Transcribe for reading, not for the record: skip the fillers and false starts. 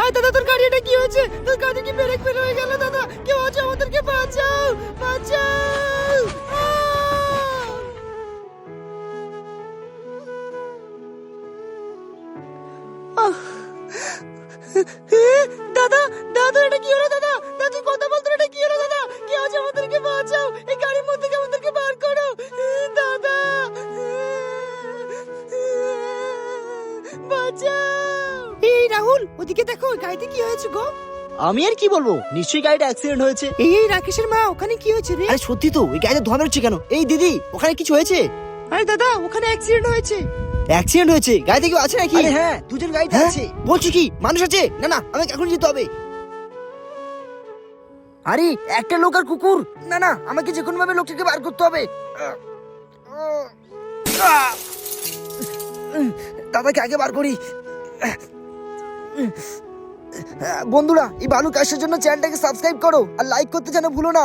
আয় দাদা, তোর গাড়ি এটা কি হয়েছে? তোর গাড়ি কি ব্রেক ফেল হয়ে গেল? দাদা কেউ আছে, আমাদেরকে বাঁচাও, বাঁচাও! দাদা, দাদা এটা কি হলো? দাদা, দাদা তুই কথা বলতো, এটা কি হলো? দাদা কেউ আছে, আমাদেরকে বাঁচাও, এই গাড়ির মধ্যে থেকে আমাদেরকে বার করো দাদা, বাঁচাও! এই রাহুল, ওদিকে দেখো, গাড়িতে কি হয়েছে গো? আমি আর কি বলবো, নিশ্চয়ই গাড়িটা অ্যাক্সিডেন্ট হয়েছে। এই রাকেশের মা, ওখানে কি হয়েছে রে? আরে সত্যি তো, এই গাড়িতে ধোঁয়া বেরোচ্ছে কেন? এই দিদি, ওখানে কিছু হয়েছে? আরে দাদা, ওখানে অ্যাক্সিডেন্ট হয়েছে। অ্যাক্সিডেন্ট হয়েছে? গাড়িতে কেউ আছে নাকি? আরে হ্যাঁ, দুজন গাড়িতে হ্যাঁ? আছে। বলছি কি, মানুষ আছে? না না, আমাকে এখন যেতে হবে। আরে একটা লোক আর কুকুর। না না, আমাকে যে কোনো ভাবে লোকটাকে বার করতে হবে। দাদাকে আগে বার করি। বন্ধুরা, এই ভালো কাজের জন্য চ্যানেলটাকে সাবস্ক্রাইব করো আর লাইক করতে যেন ভুলো না।